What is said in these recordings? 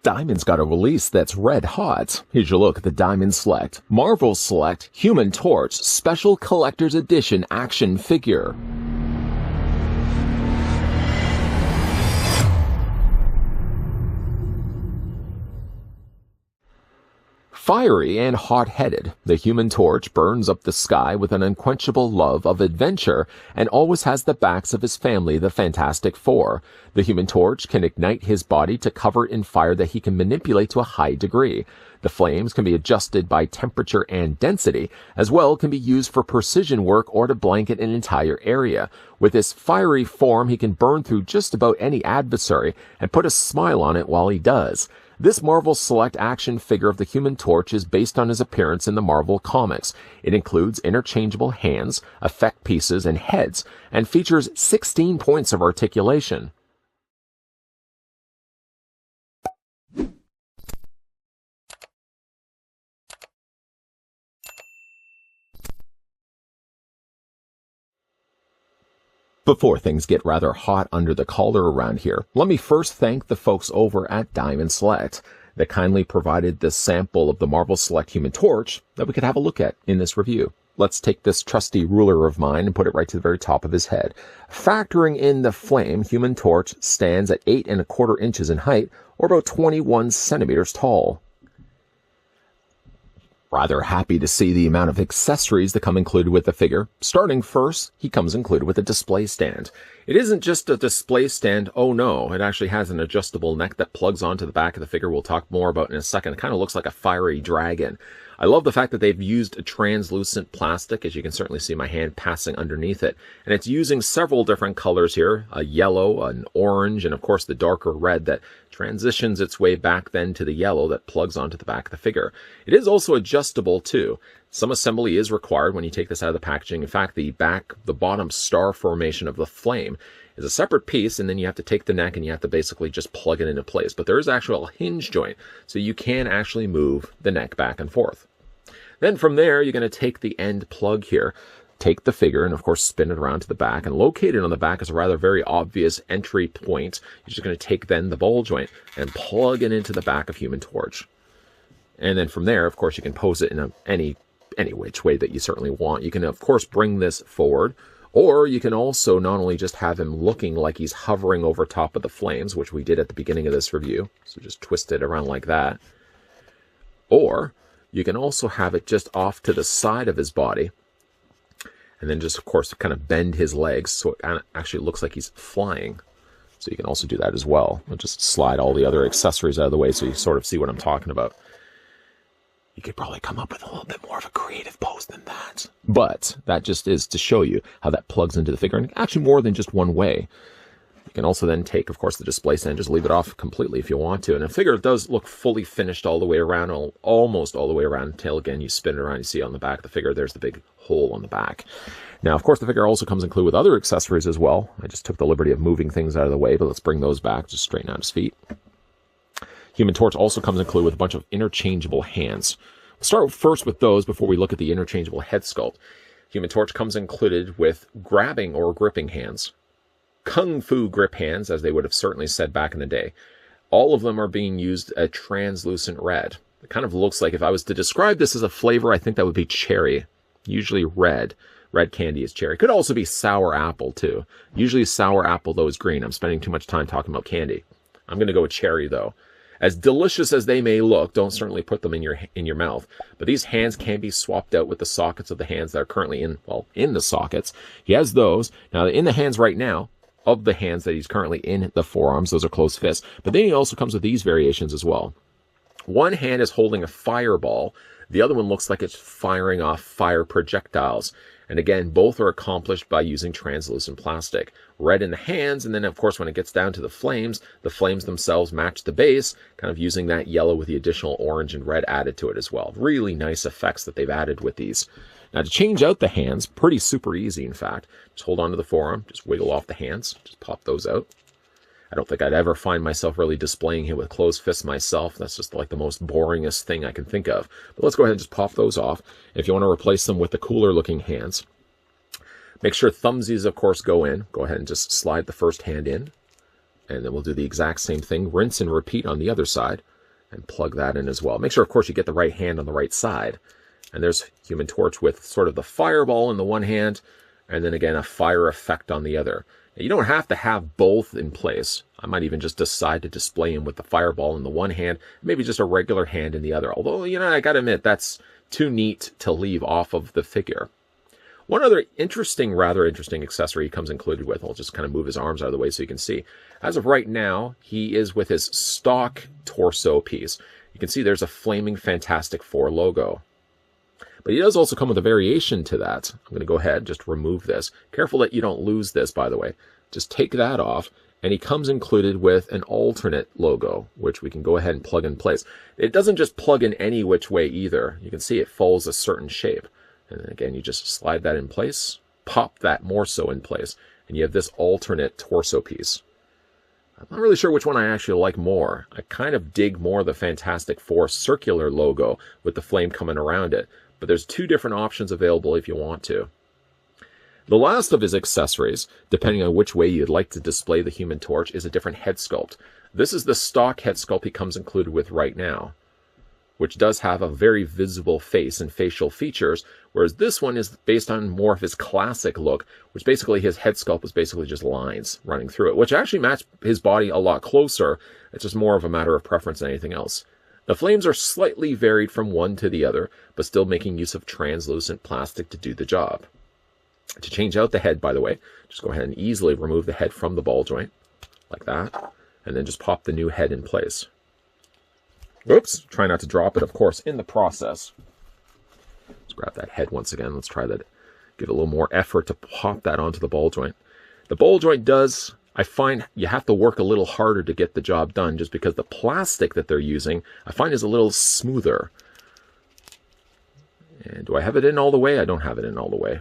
Diamond's got a release that's red hot. Here's your look at the Diamond Select, Marvel Select, Human Torch, Special Collector's Edition action figure. Fiery and hot-headed, the Human Torch burns up the sky with an unquenchable love of adventure and always has the backs of his family, the Fantastic Four. The Human Torch can ignite his body to cover it in fire that he can manipulate to a high degree. The flames can be adjusted by temperature and density, as well can be used for precision work or to blanket an entire area. With his fiery form, he can burn through just about any adversary and put a smile on it while he does. This Marvel Select action figure of the Human Torch is based on his appearance in the Marvel Comics. It includes interchangeable hands, effect pieces, and heads, and features 16 points of articulation. Before things get rather hot under the collar around here, let me first thank the folks over at Diamond Select that kindly provided this sample of the Marvel Select Human Torch that we could have a look at in this review. Let's take this trusty ruler of mine and put it right to the very top of his head. Factoring in the flame, Human Torch stands at 8¼ inches in height, or about 21 centimeters tall. Rather happy to see the amount of accessories that come included with the figure. Starting first, he comes included with a display stand. It isn't just a display stand, oh no, it actually has an adjustable neck that plugs onto the back of the figure. We'll talk more about in a second. It kind of looks like a fiery dragon. I love the fact that they've used a translucent plastic, as you can certainly see my hand passing underneath it. And it's using several different colors here, a yellow, an orange, and of course the darker red that transitions its way back then to the yellow that plugs onto the back of the figure. It is also adjustable too. Some assembly is required when you take this out of the packaging. In fact, the bottom star formation of the flame is a separate piece, and then you have to take the neck and you have to basically just plug it into place. But there is actually a hinge joint, so you can actually move the neck back and forth. Then from there, you're going to take the end plug here, take the figure, and of course spin it around to the back, and located on the back is a rather very obvious entry point. You're just going to take then the ball joint and plug it into the back of Human Torch. And then from there, of course, you can pose it in any which way that you certainly want. You can, of course, bring this forward, or you can also not only just have him looking like he's hovering over top of the flames, which we did at the beginning of this review, so just twist it around like that, or you can also have it just off to the side of his body, and then just, of course, kind of bend his legs so it actually looks like he's flying. So you can also do that as well. I'll just slide all the other accessories out of the way so you sort of see what I'm talking about. You could probably come up with a little bit more of a creative pose than that. But that just is to show you how that plugs into the figure, and actually more than just one way. You can also then take, of course, the display stand, just leave it off completely if you want to. And the figure does look fully finished all the way around, almost all the way around, until, again, you spin it around, you see on the back of the figure, there's the big hole on the back. Now, of course, the figure also comes included with other accessories as well. I just took the liberty of moving things out of the way, but let's bring those back, just straighten out his feet. Human Torch also comes included with a bunch of interchangeable hands. We'll start first with those before we look at the interchangeable head sculpt. Human Torch comes included with grabbing or gripping hands. Kung Fu grip hands, as they would have certainly said back in the day. All of them are being used a translucent red. It kind of looks like, if I was to describe this as a flavor, I think that would be cherry. Usually red. Red candy is cherry. Could also be sour apple too. Usually sour apple, though, is green. I'm spending too much time talking about candy. I'm going to go with cherry, though. As delicious as they may look, don't certainly put them in your mouth. But these hands can be swapped out with the sockets of the hands that are currently in the sockets. He has those. Now, in the hands right now, of the hands that he's currently in the forearms, those are closed fists. But then he also comes with these variations as well. One hand is holding a fireball. The other one looks like it's firing off fire projectiles. And again, both are accomplished by using translucent plastic. Red in the hands, and then of course when it gets down to the flames themselves match the base, kind of using that yellow with the additional orange and red added to it as well. Really nice effects that they've added with these. Now to change out the hands, pretty super easy in fact. Just hold on to the forearm, just wiggle off the hands, just pop those out. I don't think I'd ever find myself really displaying him with closed fists myself. That's just like the most boringest thing I can think of. But let's go ahead and just pop those off. If you want to replace them with the cooler looking hands, make sure thumbsies, of course, go in. Go ahead and just slide the first hand in. And then we'll do the exact same thing. Rinse and repeat on the other side. and plug that in as well. Make sure, of course, you get the right hand on the right side. And there's Human Torch with sort of the fireball in the one hand, and then again, a fire effect on the other. Now, you don't have to have both in place. I might even just decide to display him with the fireball in the one hand, maybe just a regular hand in the other. Although, you know, I gotta admit, that's too neat to leave off of the figure. One other rather interesting accessory he comes included with, I'll just kind of move his arms out of the way so you can see. As of right now, he is with his stock torso piece. You can see there's a Flaming Fantastic Four logo. But he does also come with a variation to that. I'm going to go ahead, just remove this. Careful that you don't lose this, by the way. Just take that off, and he comes included with an alternate logo, which we can go ahead and plug in place. It doesn't just plug in any which way either. You can see it follows a certain shape. And then again, you just slide that in place, pop that more so in place, and you have this alternate torso piece. I'm not really sure which one I actually like more. I kind of dig more the Fantastic Four circular logo with the flame coming around it. But there's two different options available if you want to. The last of his accessories, depending on which way you'd like to display the Human Torch, is a different head sculpt. This is the stock head sculpt he comes included with right now, which does have a very visible face and facial features, whereas this one is based on more of his classic look, which basically his head sculpt is basically just lines running through it, which actually match his body a lot closer. It's just more of a matter of preference than anything else. The flames are slightly varied from one to the other, but still making use of translucent plastic to do the job. To change out the head, by the way, just go ahead and easily remove the head from the ball joint, like that, and then just pop the new head in place. Oops, try not to drop it, of course, in the process. Let's grab that head once again. Let's try that. Give it a little more effort to pop that onto the ball joint. The ball joint does... I find you have to work a little harder to get the job done just because the plastic that they're using, I find, is a little smoother. And do I have it in all the way? I don't have it in all the way.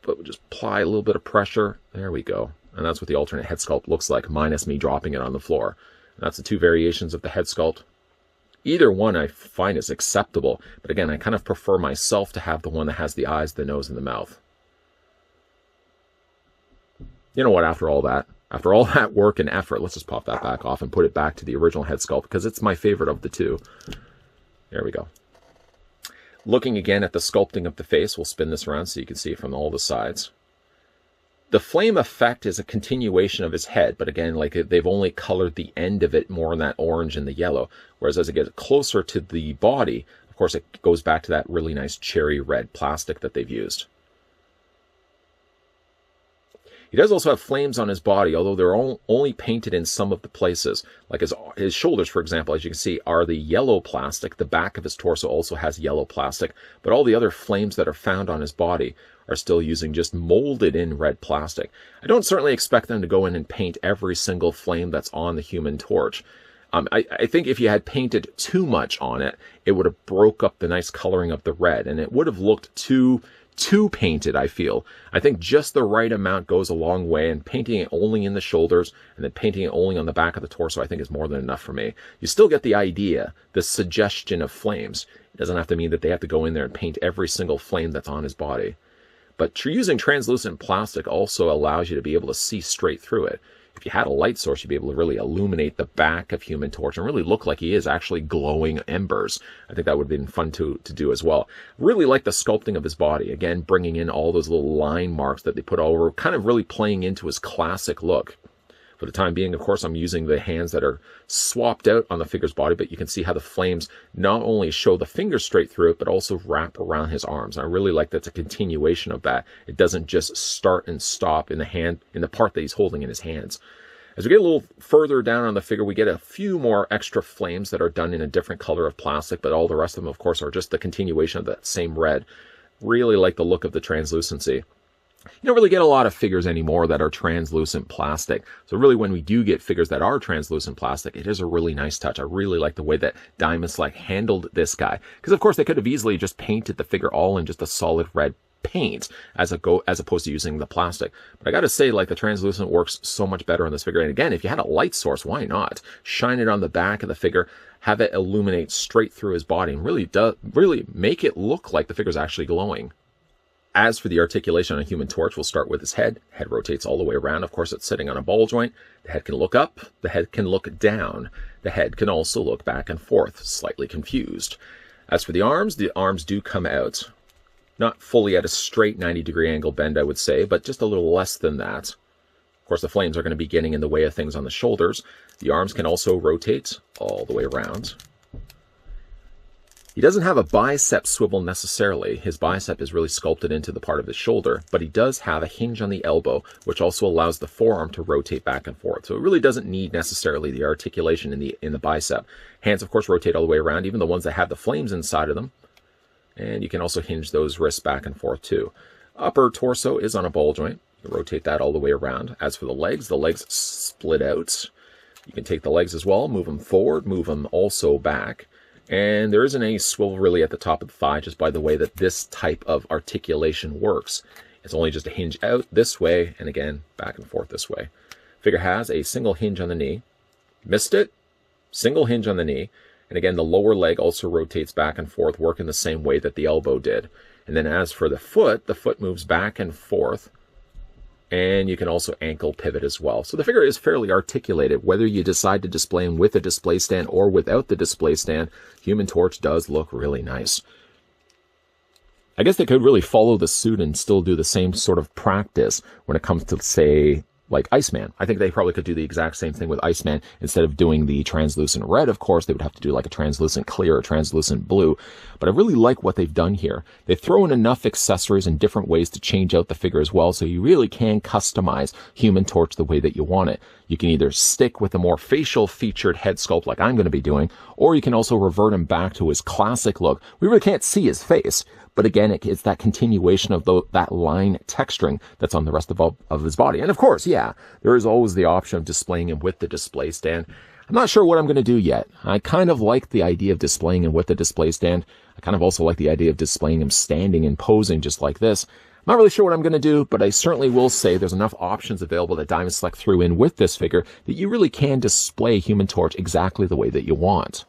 But we'll just apply a little bit of pressure. There we go. And that's what the alternate head sculpt looks like, minus me dropping it on the floor. And that's the two variations of the head sculpt. Either one I find is acceptable. But again, I kind of prefer myself to have the one that has the eyes, the nose, and the mouth. You know what, after all that work and effort, let's just pop that back off and put it back to the original head sculpt because it's my favorite of the two. There we go. Looking again at the sculpting of the face, we'll spin this around so you can see it from all the sides. The flame effect is a continuation of his head, but again, like they've only colored the end of it more in that orange and the yellow, whereas as it gets closer to the body, of course, it goes back to that really nice cherry red plastic that they've used. He does also have flames on his body, although they're only painted in some of the places. Like his shoulders, for example, as you can see, are the yellow plastic. The back of his torso also has yellow plastic. But all the other flames that are found on his body are still using just molded in red plastic. I don't certainly expect them to go in and paint every single flame that's on the Human Torch. I think if you had painted too much on it, it would have broke up the nice coloring of the red, and it would have looked too painted, I feel. I think just the right amount goes a long way, and painting it only in the shoulders and then painting it only on the back of the torso I think is more than enough for me. You still get the idea, the suggestion of flames. It doesn't have to mean that they have to go in there and paint every single flame that's on his body. But using translucent plastic also allows you to be able to see straight through it. If you had a light source, you'd be able to really illuminate the back of Human Torch and really look like he is actually glowing embers. I think that would have been fun to do as well. Really like the sculpting of his body. Again, bringing in all those little line marks that they put all over, kind of really playing into his classic look. For the time being, of course, I'm using the hands that are swapped out on the figure's body, but you can see how the flames not only show the fingers straight through it, but also wrap around his arms. And I really like that's a continuation of that. It doesn't just start and stop in the part that he's holding in his hands. As we get a little further down on the figure, we get a few more extra flames that are done in a different color of plastic, but all the rest of them, of course, are just the continuation of that same red. Really like the look of the translucency. You don't really get a lot of figures anymore that are translucent plastic. So really, when we do get figures that are translucent plastic, it is a really nice touch. I really like the way that Diamond Select handled this guy. Because, of course, they could have easily just painted the figure all in just a solid red paint as opposed to using the plastic. But I got to say, like, the translucent works so much better on this figure. And again, if you had a light source, why not? Shine it on the back of the figure, have it illuminate straight through his body, and really make it look like the figure's actually glowing. As for the articulation on a Human Torch, we'll start with his head. Head rotates all the way around. Of course, it's sitting on a ball joint. The head can look up. The head can look down. The head can also look back and forth, slightly confused. As for the arms do come out. Not fully at a straight 90-degree angle bend, I would say, but just a little less than that. Of course, the flames are going to be getting in the way of things on the shoulders. The arms can also rotate all the way around. He doesn't have a bicep swivel necessarily. His bicep is really sculpted into the part of his shoulder, but he does have a hinge on the elbow, which also allows the forearm to rotate back and forth. So it really doesn't need necessarily the articulation in the bicep. Hands, of course, rotate all the way around, even the ones that have the flames inside of them. And you can also hinge those wrists back and forth too. Upper torso is on a ball joint. You can rotate that all the way around. As for the legs split out. You can take the legs as well, move them forward, move them also back. And there isn't any swivel really at the top of the thigh, just by the way that this type of articulation works. It's only just a hinge out this way, and again, back and forth this way. Figure has a single hinge on the knee. Missed it? Single hinge on the knee. And again, the lower leg also rotates back and forth, working the same way that the elbow did. And then as for the foot moves back and forth. And you can also ankle pivot as well. So the figure is fairly articulated. Whether you decide to display him with a display stand or without the display stand, Human Torch does look really nice. I guess they could really follow the suit and still do the same sort of practice when it comes to, say, like Iceman. I think they probably could do the exact same thing with Iceman. Instead of doing the translucent red, of course, they would have to do like a translucent clear or translucent blue. But I really like what they've done here. They throw in enough accessories and different ways to change out the figure as well, so you really can customize Human Torch the way that you want it. You can either stick with a more facial featured head sculpt like I'm going to be doing, or you can also revert him back to his classic look. We really can't see his face, but again, it's that continuation of that line texturing that's on the rest of his body. And of course, yeah, there is always the option of displaying him with the display stand. I'm not sure what I'm going to do yet. I kind of like the idea of displaying him with the display stand. I kind of also like the idea of displaying him standing and posing just like this. I'm not really sure what I'm going to do, but I certainly will say there's enough options available that Diamond Select threw in with this figure that you really can display Human Torch exactly the way that you want.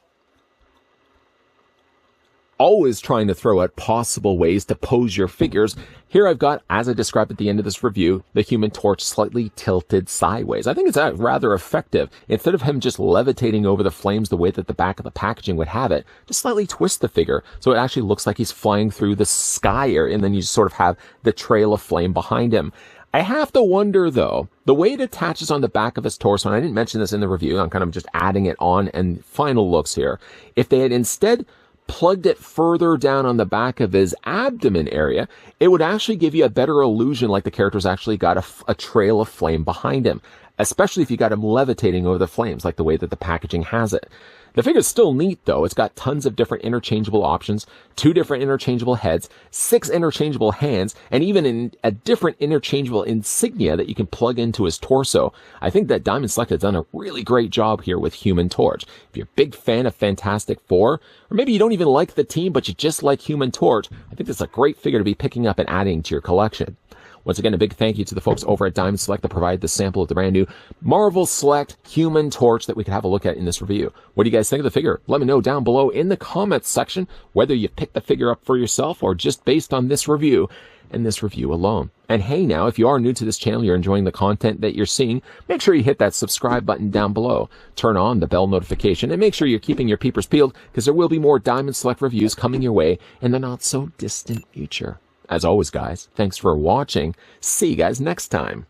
Always trying to throw out possible ways to pose your figures. Here I've got, as I described at the end of this review, the Human Torch slightly tilted sideways. I think it's rather effective. Instead of him just levitating over the flames the way that the back of the packaging would have it, just slightly twist the figure so it actually looks like he's flying through the sky, and then you sort of have the trail of flame behind him. I have to wonder, though, the way it attaches on the back of his torso, and I didn't mention this in the review, I'm kind of just adding it on and final looks here. If they had instead plugged it further down on the back of his abdomen area, it would actually give you a better illusion like the character's actually got a trail of flame behind him, especially if you got him levitating over the flames like the way that the packaging has it. The figure's still neat, though. It's got tons of different interchangeable options, 2 different interchangeable heads, 6 interchangeable hands, and even a different interchangeable insignia that you can plug into his torso. I think that Diamond Select has done a really great job here with Human Torch. If you're a big fan of Fantastic Four, or maybe you don't even like the team, but you just like Human Torch, I think this is a great figure to be picking up and adding to your collection. Once again, a big thank you to the folks over at Diamond Select that provided the sample of the brand new Marvel Select Human Torch that we could have a look at in this review. What do you guys think of the figure? Let me know down below in the comments section whether you picked the figure up for yourself or just based on this review and this review alone. And hey, now, if you are new to this channel, you're enjoying the content that you're seeing, make sure you hit that subscribe button down below. Turn on the bell notification and make sure you're keeping your peepers peeled because there will be more Diamond Select reviews coming your way in the not so distant future. As always, guys, thanks for watching. See you guys next time.